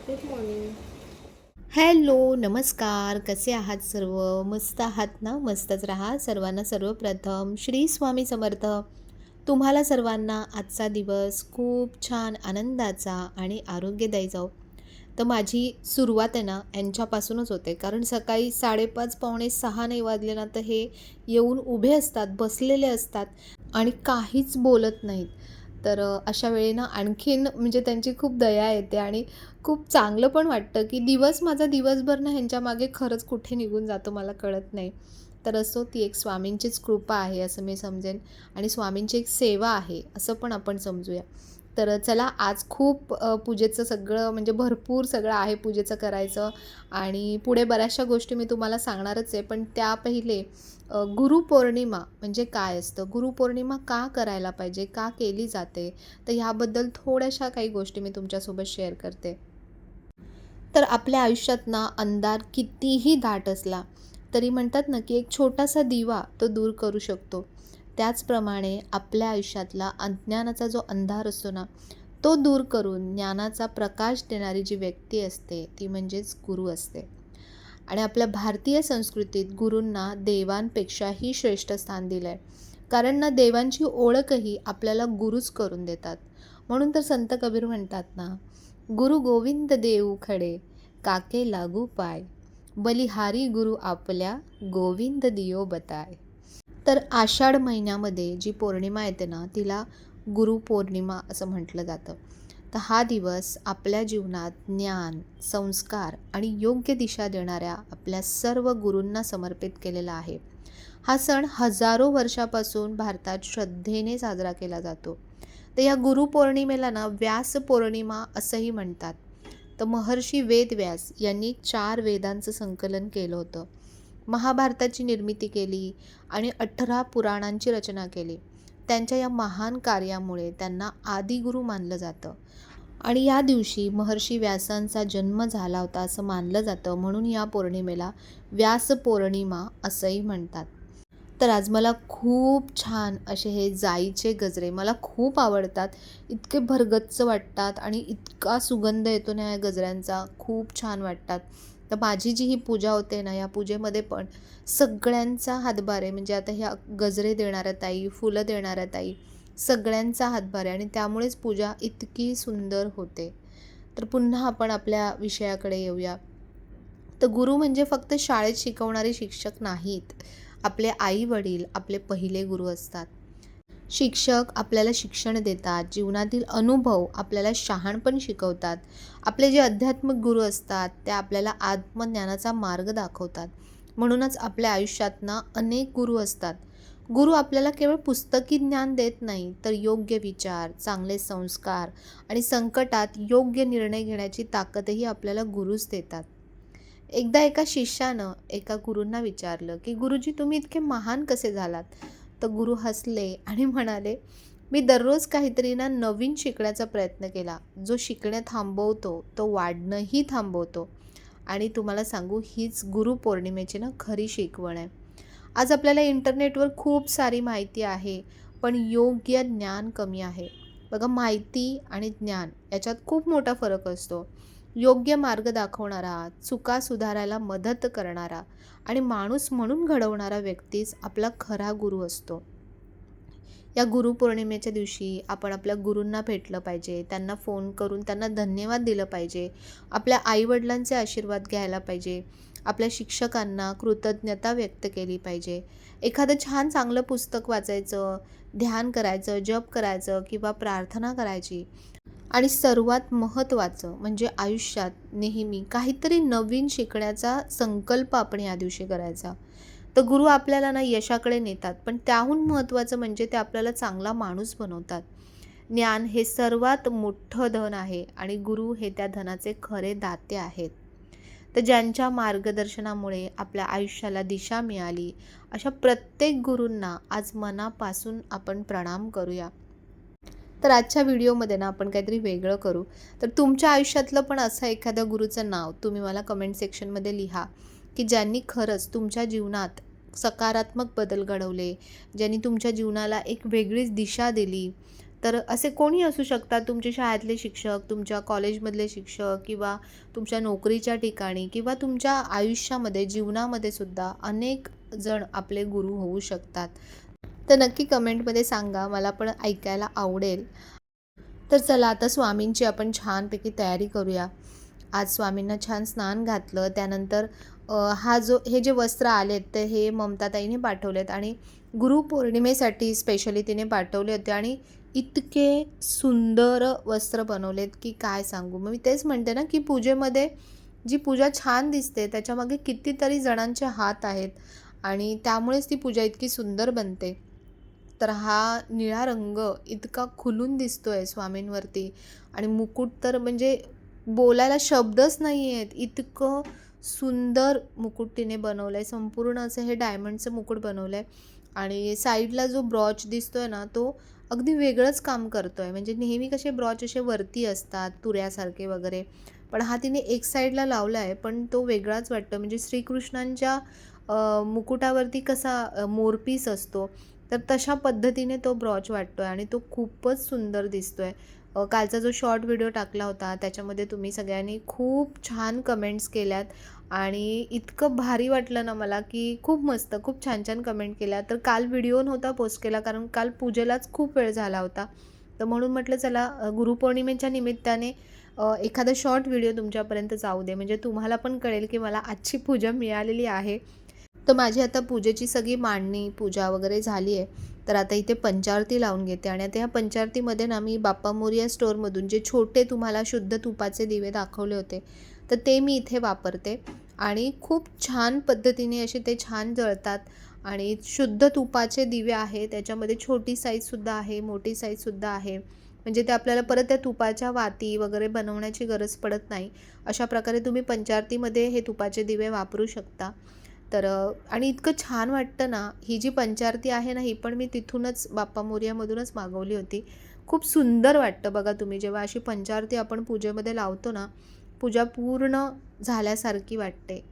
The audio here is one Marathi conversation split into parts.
Good morning. हॅलो, नमस्कार. कसे आहात सर्व? मस्त आहात ना? मस्तच राहा. सर्वांना सर्वप्रथम श्री स्वामी समर्थ. तुम्हाला सर्वांना आजचा दिवस खूप छान आनंदाचा आणि आरोग्यदायी जाओ. तर माझी सुरुवात आहे ना यांच्यापासूनच होते, कारण सकाळी 5:30 पावणे 6 नाही वाजले ना तर हे येऊन उभे असतात, बसलेले असतात आणि काहीच बोलत नाहीत. तर अशा वेळी ना आणखीन म्हणजे त्यांची खूप दया येते आणि खूप चांगलं पण वाटतं, की माझा दिवसभर ना ह्यांच्या मागे खरंच कुठे निघून जातो मला कळत नाही. तर असो ती एक स्वामींचीच कृपा आहे असं मी समजेन आणि स्वामींची एक सेवा आहे असं पण आपण समजूया. तर चला आज खूप पूजेचं सगळं म्हणजे भरपूर सगळं आहे पूजेचं करायचं आणि पुढे बऱ्याचशा गोष्टी मी तुम्हाला सांगणारच आहे. पण त्या पहिले गुरुपौर्णिमा म्हणजे काय असतं? गुरुपौर्णिमा का करायला पाहिजे? का केली जाते? तर ह्याबद्दल थोड्याशा काही गोष्टी मी तुमच्यासोबत शेअर करते. तर आपल्या आयुष्यात ना अंधार कितीही दाट असला तरी म्हणतात ना की एक छोटासा दिवा तो दूर करू शकतो. त्याचप्रमाणे आपल्या आयुष्यातला अज्ञानाचा जो अंधार असतो ना तो दूर करून ज्ञानाचा प्रकाश देणारी जी व्यक्ती असते ती म्हणजेच गुरु असते. आणि आपल्या भारतीय संस्कृतीत गुरूंना देवांपेक्षाही श्रेष्ठ स्थान दिलं आहे, कारण ना देवांची ओळखही आपल्याला गुरुच करून देतात. म्हणून तर संत कबीर म्हणतात ना, गुरु गोविंद देऊ खडे, काके लागू पाय, बलिहारी गुरु आपल्या, गोविंद दियो बताय. तर आषाढ महिन्यामध्ये जी पौर्णिमा येते ना तिला गुरुपौर्णिमा असं म्हटलं जातं. तर हा दिवस आपल्या जीवनात ज्ञान, संस्कार आणि योग्य दिशा देणाऱ्या आपल्या सर्व गुरूंना समर्पित केलेला आहे. हा सण हजारो वर्षापासून भारतात श्रद्धेने साजरा केला जातो. तर या गुरुपौर्णिमेला ना व्यास पौर्णिमा असंही म्हणतात. तर महर्षी वेदव्यास यांनी 4 वेदांचं संकलन केलं होतं. महाभारताची निर्मिती केली आणि 18 पुराणांची रचना केली. त्यांच्या या महान कार्यामुळे त्यांना आदिगुरु मानलं जातं आणि या दिवशी महर्षी व्यासांचा जन्म झाला होता असं मानलं जातं. म्हणून या पौर्णिमेला व्यास पौर्णिमा असंही म्हणतात. तर आज मला खूप छान असे हे जाईचे गजरे मला खूप आवडतात. इतके भरगच्च वाटतात आणि इतका सुगंध येतो ना या गजऱ्यांचा, खूप छान वाटतात. तर माझी जी ही पूजा होते ना या पूजेमध्ये पण सगळ्यांचा हातभार आहे. म्हणजे आता ह्या गजरे देणाऱ्या ताई, फुलं देणाऱ्या ताई, सगळ्यांचा हातभार आहे आणि त्यामुळेच पूजा इतकी सुंदर होते. तर पुन्हा आपण आपल्या विषयाकडे येऊया. तर गुरु म्हणजे फक्त शाळेत शिकवणारे शिक्षक नाहीत. आपले आई वडील आपले पहिले गुरु असतात. शिक्षक आपल्याला शिक्षण देतात, जीवनातील अनुभव आपल्याला शहाणपण शिकवतात. आपले जे आध्यात्मिक गुरु असतात ते आपल्याला आत्मज्ञानाचा मार्ग दाखवतात. म्हणूनच आपल्या आयुष्यात ना अनेक गुरु असतात. गुरु आपल्याला केवळ पुस्तकी ज्ञान देत नाही, तर योग्य विचार, चांगले संस्कार आणि संकटात योग्य निर्णय घेण्याची ताकदही आपल्याला गुरुच देतात. एकदा एका शिष्यानं एका गुरूंना विचारलं की गुरुजी तुम्ही इतके महान कसे झालात? तर गुरु हसले आणि म्हणाले, मी दररोज काहीतरी ना नवीन शिकण्याचा प्रयत्न केला. जो शिकणे थांबवतो तो वाढणंही थांबवतो. आणि तुम्हाला सांगू हीच गुरुपौर्णिमेची ना खरी शिकवण आहे. आज आपल्याला इंटरनेटवर खूप सारी माहिती आहे, पण योग्य ज्ञान कमी आहे. बघा, माहिती आणि ज्ञान याच्यात खूप मोठा फरक असतो. योग्य मार्ग दाखवणारा, चुका सुधारायला मदत करणारा आणि माणूस म्हणून घडवणारा व्यक्तीच आपला खरा गुरु असतो. या गुरुपौर्णिमेच्या दिवशी आपण आपल्या गुरूंना भेटलं पाहिजे, त्यांना फोन करून त्यांना धन्यवाद दिलं पाहिजे, आपल्या आईवडिलांचे आशीर्वाद घ्यायला पाहिजे, आपल्या शिक्षकांना कृतज्ञता व्यक्त केली पाहिजे. एखादं छान चांगलं पुस्तक वाचायचं, ध्यान करायचं, जप करायचं किंवा प्रार्थना करायची. आणि सर्वात महत्त्वाचं म्हणजे आयुष्यात नेहमी काहीतरी नवीन शिकण्याचा संकल्प आपण या दिवशी करायचा. तर गुरु आपल्याला ना यशाकडे नेतात, पण त्याहून महत्त्वाचं म्हणजे ते आपल्याला चांगला माणूस बनवतात. ज्ञान हे सर्वात मोठं धन आहे आणि गुरु हे त्या धनाचे खरे दाते आहेत. तर ज्यांच्या मार्गदर्शनामुळे आपल्या आयुष्याला दिशा मिळाली, अशा प्रत्येक गुरूंना आज मनापासून आपण प्रणाम करूया. तर आजच्या व्हिडिओमध्ये ना आपण काहीतरी वेगळं करू. तर तुमच्या आयुष्यातलं पण असं एखाद्या गुरूचं नाव तुम्ही मला कमेंट सेक्शनमध्ये लिहा, की ज्यांनी खरंच तुमच्या जीवनात सकारात्मक बदल घडवले, ज्यांनी तुमच्या जीवनाला एक वेगळीच दिशा दिली. तर असे कोणी असू शकतात, तुमचे शाळेतले शिक्षक, तुमच्या कॉलेजमधले शिक्षक किंवा तुमच्या नोकरीच्या ठिकाणी किंवा तुमच्या आयुष्यामध्ये, जीवनामध्ये सुद्धा अनेक जण आपले गुरु होऊ शकतात. तर नक्की कमेंटमध्ये सांगा, मला पण ऐकायला आवडेल. तर चला आता स्वामींची आपण छानपैकी तयारी करूया. आज स्वामींना छान स्नान घातलं. त्यानंतर हे जे वस्त्र आलेत, तर हे ममताताईने पाठवलेत आणि गुरुपौर्णिमेसाठी स्पेशली तिने पाठवले होते आणि इतके सुंदर वस्त्र बनवलेत की काय सांगू. मग मी तेच म्हणते ना, की पूजेमध्ये जी पूजा छान दिसते, त्याच्यामागे कितीतरी जणांचे हात आहेत आणि त्यामुळेच ती पूजा इतकी सुंदर बनते. तर हा निळा रंग इतका खुलून दिसतोय स्वामींवरती आणि मुकुट तर म्हणजे बोलायला शब्दच नाही आहेत. इतकं सुंदर मुकुट तिने बनवलं आहे. संपूर्ण असं हे डायमंडचं मुकुट बनवलं आहे आणि साईडला जो ब्रॉच दिसतोय ना, तो अगदी वेगळंच काम करतोय. म्हणजे नेहमी कसे ब्रॉच असे वरती असतात तुऱ्यासारखे वगैरे, पण हा तिने एक साईडला लावला आहे, पण तो वेगळाच वाटतो. म्हणजे श्रीकृष्णांच्या मुकुटावरती कसा मोरपीस असतो, तर तशा पद्धतीने तो ब्रॉच वाटतो आहे आणि तो खूपच सुंदर दिसतो आहे. कालचा जो शॉर्ट व्हिडिओ टाकला होता त्याच्यामध्ये तुम्ही सगळ्यांनी खूप छान कमेंट्स केल्यात आणि इतकं भारी वाटलं ना मला, की खूप मस्त, खूप छान छान कमेंट केल्या. तर काल व्हिडिओ नव्हता पोस्ट केला कारण काल पूजेलाच खूप वेळ झाला होता. तर म्हणून म्हटलं चला गुरुपौर्णिमेच्या निमित्ताने एखादा शॉर्ट व्हिडिओ तुमच्यापर्यंत जाऊ दे, म्हणजे तुम्हाला पण कळेल की मला आजची पूजा मिळालेली आहे. तर माझी आता पूजेची सगळी मांडणी, पूजा वगैरे झाली आहे. तर आता इथे पंचारती लावून घेते आणि आता ह्या पंचारतीमध्ये ना मी बाप्पा मोरया स्टोअरमधून जे छोटे तुम्हाला शुद्ध तुपाचे दिवे दाखवले होते, तर ते मी इथे वापरते आणि खूप छान पद्धतीने असे ते छान जळतात आणि शुद्ध तुपाचे दिवे आहे. त्याच्यामध्ये छोटी साईजसुद्धा आहे, मोठी साईजसुद्धा आहे. म्हणजे ते आपल्याला परत त्या तुपाच्या वाती वगैरे बनवण्याची गरज पडत नाही. अशा प्रकारे तुम्ही पंचारतीमध्ये हे तुपाचे दिवे वापरू शकता. तर आणि इतकं छान वाटतं ना, ही जी पंचारती आहे ना, ही पण मी तिथूनच बाप्पा मोरयामधूनच मागवली होती. खूप सुंदर वाटतं बघा, तुम्ही जेव्हा अशी पंचारती आपण पूजेमध्ये लावतो ना, पूजा पूर्ण झाल्यासारखी वाटते.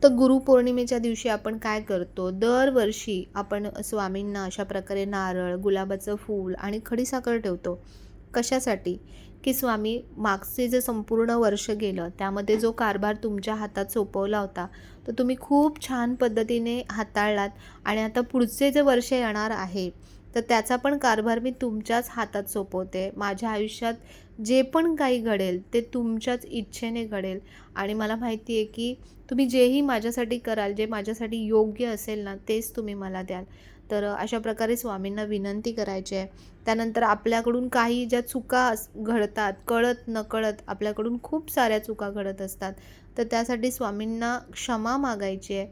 तर गुरुपौर्णिमेच्या दिवशी आपण काय करतो, दरवर्षी आपण स्वामींना अशा प्रकारे नारळ, गुलाबाचं फूल आणि खडीसाखर ठेवतो. कशासाठी? की स्वामी, मागचे जे संपूर्ण वर्ष गेलं त्यामध्ये जो कारभार तुमच्या हातात सोपवला होता, तो तुम्ही खूप छान पद्धतीने हाताळलात आणि आता पुढचे जे वर्ष येणार आहे, तर त्याचा पण कारभार मी तुमच्याच हातात सोपवते. माझ्या आयुष्यात जे पण काही घडेल ते तुमच्याच इच्छेने घडेल आणि मला माहिती आहे की तुम्ही जेही माझ्यासाठी कराल, जे माझ्यासाठी योग्य असेल ना, तेच तुम्ही मला द्याल. तर अशा प्रकारे स्वामींना विनंती करायची आहे. त्यानंतर आपल्याकडून काही ज्या चुका घडतात, कळत-नकळत आपल्याकडून खूप साऱ्या चुका घडत असतात. तर त्यासाठी स्वामींना क्षमा मागायची आहे.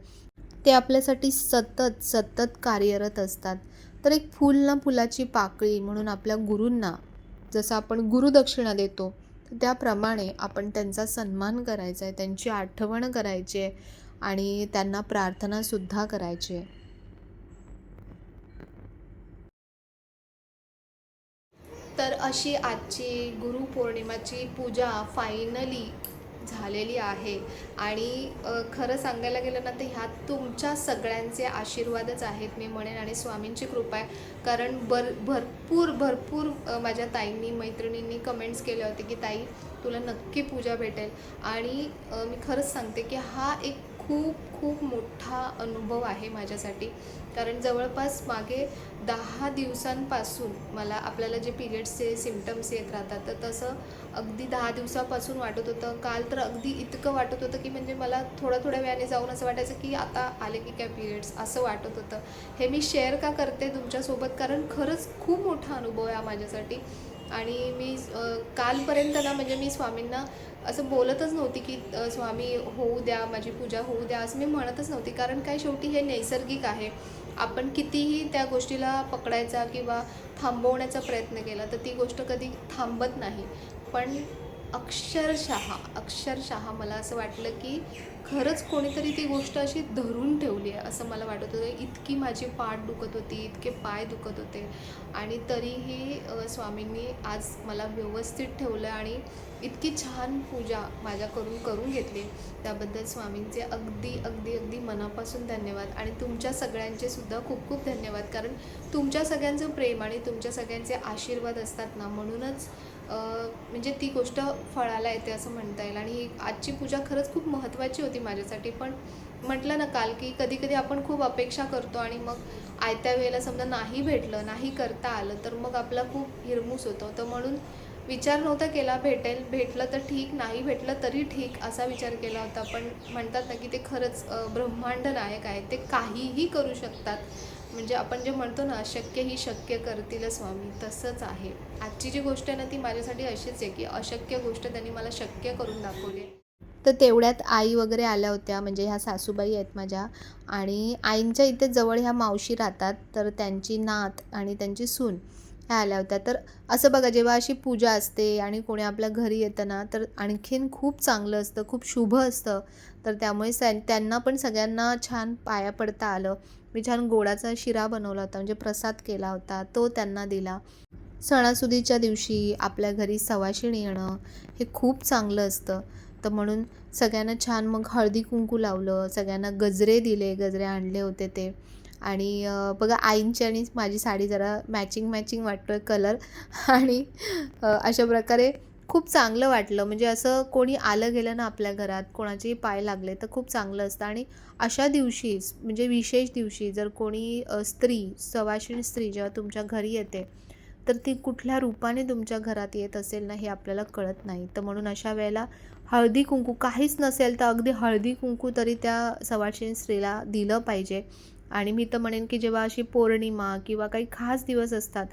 ते आपल्यासाठी सतत, सतत कार्यरत असतात. तर एक फूल ना फुलाची पाकळी म्हणून आपल्या गुरूंना जसं आपण गुरुदक्षिणा देतो, तर त्याप्रमाणे आपण त्यांचा सन्मान करायचा आहे, त्यांची आठवण करायची आहे आणि त्यांना प्रार्थनासुद्धा करायची आहे. तर अशी आजची गुरुपौर्णिमाची पूजा फायनली झालेली आहे आणि खरं सांगायला गेलं ना, तर ह्यात तुमच्या सगळ्यांचे आशीर्वादच आहेत मी म्हणेन आणि स्वामींची कृपा आहे. कारण भरपूर भरपूर माझ्या ताईंनी, मैत्रिणींनी कमेंट्स केले होते की ताई, तुला नक्की पूजा भेटेल. आणि मी खरंच सांगते की हा एक खूप खूप मोठा अनुभव आहे माझ्यासाठी. कारण जवळपास मागे 10 दिवसांपासून मला आपल्याला जे पिरियड्सचे सिम्पटम्स येत राहतात, तर तसं अगदी 10 दिवसापासून वाटत होतं. काल तर अगदी इतकं वाटत होतं की म्हणजे मला थोड्या वेळाने जाऊन असं वाटायचं की आता आले की काय पिरियड्स, असं वाटत होतं. हे मी शेअर का करते तुमच्यासोबत, कारण खरंच खूप मोठा अनुभव आहे हा माझ्यासाठी. आणि मी कालपर्यंत ना, म्हणजे मी स्वामींना असं बोलतच नव्हती की स्वामी होऊ द्या, माझी पूजा होऊ द्या, असं मी म्हणतच नव्हती. कारण काय, शेवटी हे नैसर्गिक आहे. आपण कितीही त्या गोष्टीला पकडायचा किंवा थांबवण्याचा प्रयत्न केला तर ती गोष्ट कधी थांबत नाही. पण अक्षरशः मला असं वाटलं की खरंच कोणीतरी ती गोष्ट अशी धरून ठेवली आहे असं मला वाटत होतं. इतकी माझी पाठ दुखत होती, इतके पाय दुखत होते आणि तरीही स्वामींनी आज मला व्यवस्थित ठेवलं आणि इतकी छान पूजा माझ्याकडून करून घेतली. त्याबद्दल स्वामींचे अगदी अगदी अगदी मनापासून धन्यवाद आणि तुमच्या सगळ्यांचे सुद्धा खूप खूप धन्यवाद. कारण तुमच्या सगळ्यांचं प्रेम आणि तुमच्या सगळ्यांचे आशीर्वाद असतात ना, म्हणूनच म्हणजे ती गोष्ट फळाला येते असं म्हणता येईल. आणि आजची पूजा खरंच खूप महत्त्वाची होती माझ्यासाठी. पण म्हटलं ना काल, की कधी कधी आपण खूप अपेक्षा करतो आणि मग आयत्या वेळेला समजा नाही भेटलं, नाही करता आलं, तर मग आपला खूप हिरमूस होतो. तर म्हणून विचार नव्हता केला भेटलं तर ठीक, नाही भेटलं तरी ठीक, असा विचार केला होता. पण म्हणतात ना की ते खरंच ब्रह्मांड नायक आहे, ते काहीही करू शकतात. म्हणजे आपण जे म्हणतो ना, अशक्य ही शक्य करतील स्वामी, तसंच आहे. आजची जी गोष्ट आहे ना, ती माझ्यासाठी अशीच आहे की अशक्य गोष्ट त्यांनी मला शक्य करून दाखवली. तर तेवढ्यात आई वगैरे आल्या होत्या, म्हणजे ह्या सासूबाई आहेत माझ्या. आणि आईंच्या इथे जवळ ह्या मावशी राहतात, तर त्यांची नात आणि त्यांची सून ह्या आल्या होत्या. तर असं बघा, जेव्हा अशी पूजा असते आणि कोणी आपल्या घरी येतं ना, तर आणखीन खूप चांगलं असतं, खूप शुभ असतं. तर त्यामुळे त्यांना पण सगळ्यांना छान पाया पडता आलं. मी छान गोडाचा शिरा बनवला होता, म्हणजे प्रसाद केला होता, तो त्यांना दिला. सणासुदीच्या दिवशी आपल्या घरी सवाशीण येणं हे खूप चांगलं असतं. तर म्हणून सगळ्यांना छान मग हळदी कुंकू लावलं, सगळ्यांना गजरे दिले, गजरे आणले होते ते. आणि बघा, आईंची आणि माझी साडी जरा मॅचिंग वाटतोय कलर. आणि अशा प्रकारे खूप चांगलं वाटलं. म्हणजे असं कोणी आलं गेलं ना आपल्या घरात, कोणाचेही पाय लागले तर खूप चांगलं असतं. आणि अशा दिवशीच, म्हणजे विशेष दिवशी, जर कोणी स्त्री, सवाशीण स्त्री जेव्हा तुमच्या घरी येते, तर ती कुठल्या रूपाने तुमच्या घरात येत असेल ना, हे आपल्याला कळत नाही. तर म्हणून अशा वेळेला हळदी कुंकू, काहीच नसेल तर अगदी हळदी कुंकू तरी त्या सवाशीण स्त्रीला दिलं पाहिजे. आणि मी तर म्हणेन की जेव्हा अशी पौर्णिमा किंवा काही खास दिवस असतात,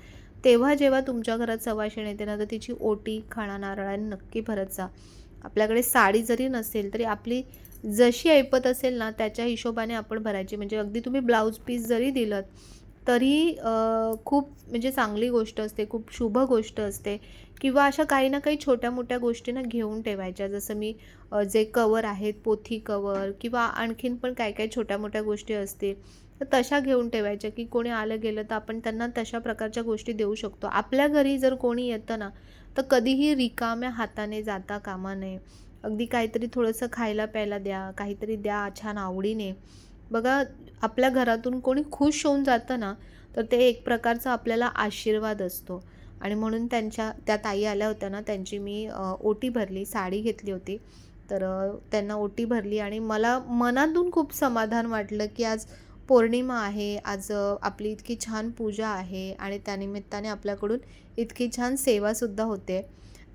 तेव्हा जेव्हा तुमच्या घरात सवाशीण येते ना, तर तिची ओटी खणा नारळाने नक्की भरत जा. आपल्याकडे साडी जरी नसेल तरी आपली जशी ऐपत असेल ना, त्याच्या हिशोबाने आपण भरायची. म्हणजे अगदी तुम्ही ब्लाऊज पीस जरी दिलंत तरी खूप म्हणजे चांगली गोष्ट असते, खूप शुभ गोष्ट असते. किंवा अशा काही ना काही छोट्या मोठ्या गोष्टी ना घेऊन ठेवायच्या. जसं मी जे कवर आहेत, पोथी कवर किंवा आणखीन पण काय काय छोट्या मोठ्या गोष्टी असतील, तर तशा घेऊन ठेवायच्या, की कोणी आलं गेलं तर आपण त्यांना तशा प्रकारच्या गोष्टी देऊ शकतो. आपल्या घरी जर कोणी येतं ना, तर कधीही रिकाम्या हाताने जाता कामा नये. अगदी काहीतरी थोडंसं खायला प्यायला द्या, काहीतरी द्या छान आवडीने. बघा, आपल्या घरातून कोणी खुश होऊन जातं ना, तर ते एक प्रकारचा आपल्याला आशीर्वाद असतो. आणि म्हणून त्या ताई आल्या होत्या ना, त्यांची मी ओटी भरली, साडी घेतली होती. तर त्यांना ओटी भरली आणि मला मनातून खूप समाधान वाटलं, की आज पौर्णिमा आहे, आज आपली इतकी छान पूजा आहे आणि त्यानिमित्ताने आपल्याकडून इतकी छान सेवासुद्धा होते.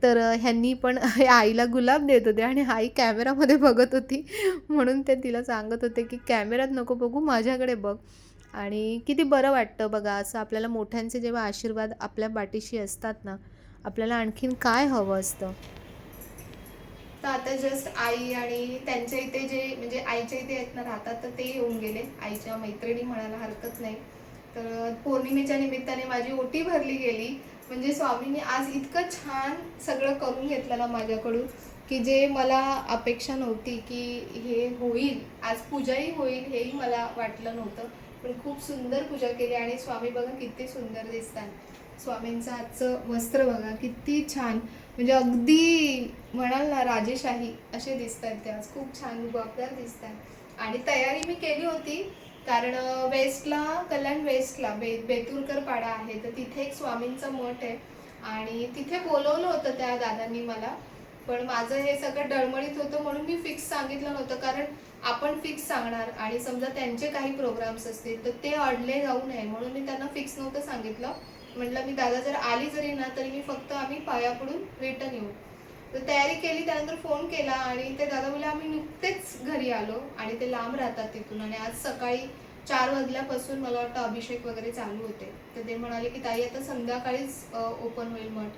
तर ह्यांनी पण आईला गुलाब देत होते आणि आई कॅमेरामध्ये बघत होती. म्हणून ते तिला सांगत होते, की "कॅमेऱ्यात नको बघू, माझ्याकडे बघ." आणि किती बरं वाटतं बघा, असं आपल्याला मोठ्यांचे जेव्हा आशीर्वाद आपल्या पाठीशी असतात ना, आपल्याला आणखीन काय हवं असतं. तर आता जस्ट आई आणि त्यांच्या इथे जे म्हणजे आईच्या इथे आहेत ना राहतात, तर ते येऊन गेले. आईच्या मैत्रिणी म्हणायला हरकत नाही. तर पौर्णिमेच्या निमित्ताने माझी ओटी भरली गेली. म्हणजे स्वामींनी आज इतकं छान सगळं करून घेतलं ना माझ्याकडून, की जे मला अपेक्षा नव्हती, की हे होईल. आज पूजाही होईल हेही मला वाटलं नव्हतं. पण खूप सुंदर पूजा केली आणि स्वामी बघा किती सुंदर दिसतात. स्वामींचं आजचं वस्त्र बघा किती छान. म्हणजे अगदी म्हणाल ना राजेशाही असे दिसतात ते आज. खूप छान रुबाबदार दिसतात. आणि तयारी मी केली होती कारण वेस्टला, कल्याण वेस्टला बेतुरकर पाडा आहे, तर तिथे एक स्वामींचा मठ आहे आणि तिथे बोलवलं होतं त्या दादांनी मला. पण माझं हे सगळं डळमळीत होतं म्हणून मी फिक्स सांगितलं नव्हतं, कारण आपण फिक्स सांगणार आणि समजा त्यांचे काही प्रोग्राम्स असतील तर ते अडले जाऊ नये म्हणून मी त्यांना फिक्स नव्हतं सांगितलं. म्हटलं मी दादा जर आली जरी ना तरी मी फक्त आम्ही पाया पडून रिटर्न येऊ. तर तयारी केली, त्यानंतर फोन केला आणि ते दादा बोलले आम्ही नुकतेच घरी आलो आणि ते लांब राहतात तिथून आणि आज सकाळी 4 वाजल्यापासून मला वाटतं अभिषेक वगैरे चालू होते. तर ते म्हणाले की ताई आता संध्याकाळीच ओपन होईल मठ.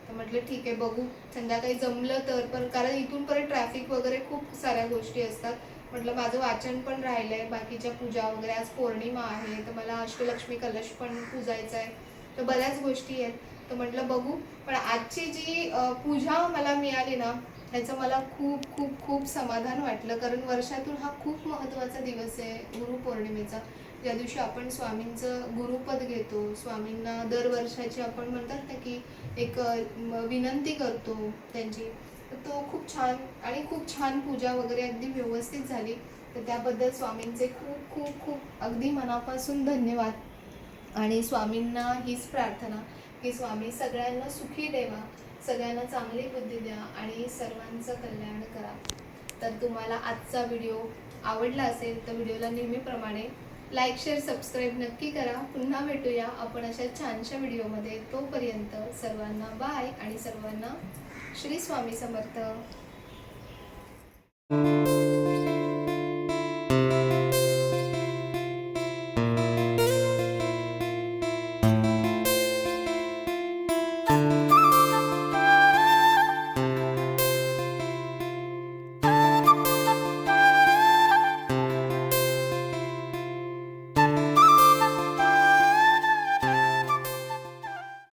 तर म्हटलं ठीक आहे बघू संध्याकाळी जमलं तर, पण कारण इथून परत ट्रॅफिक वगैरे खूप साऱ्या गोष्टी असतात. म्हटलं माझं वाचन पण राहिलंय, बाकीच्या पूजा वगैरे, आज पौर्णिमा आहे तर मला अष्टलक्ष्मी कलश पण पूजायचा आहे, तर बऱ्याच गोष्टी आहेत. तर म्हटलं बघू. पण आजची जी पूजा मला मिळाली ना ह्याचं मला खूप खूप खूप समाधान वाटलं, कारण वर्षातून हा खूप महत्त्वाचा दिवस आहे गुरुपौर्णिमेचा, ज्या दिवशी आपण स्वामींचं गुरुपद घेतो. स्वामींना दरवर्षाची आपण म्हणतात ना की एक विनंती करतो त्यांची. तर तो खूप छान आणि खूप छान पूजा वगैरे अगदी व्यवस्थित झाली. तर त्याबद्दल स्वामींचे खूप खूप खूप अगदी मनापासून धन्यवाद. आणि स्वामींना हीच प्रार्थना की स्वामी सगळ्यांना सुखी ठेवा, सगळ्यांना चांगली बुद्धी द्या आणि सर्वांचं कल्याण करा. तर तुम्हाला आजचा व्हिडिओ आवडला असेल तर व्हिडिओला नेहमीप्रमाणे लाईक, शेअर, सबस्क्राईब नक्की करा. पुन्हा भेटूया आपण अशा छानशा व्हिडिओमध्ये. तोपर्यंत सर्वांना बाय आणि सर्वांना श्री स्वामी समर्थ.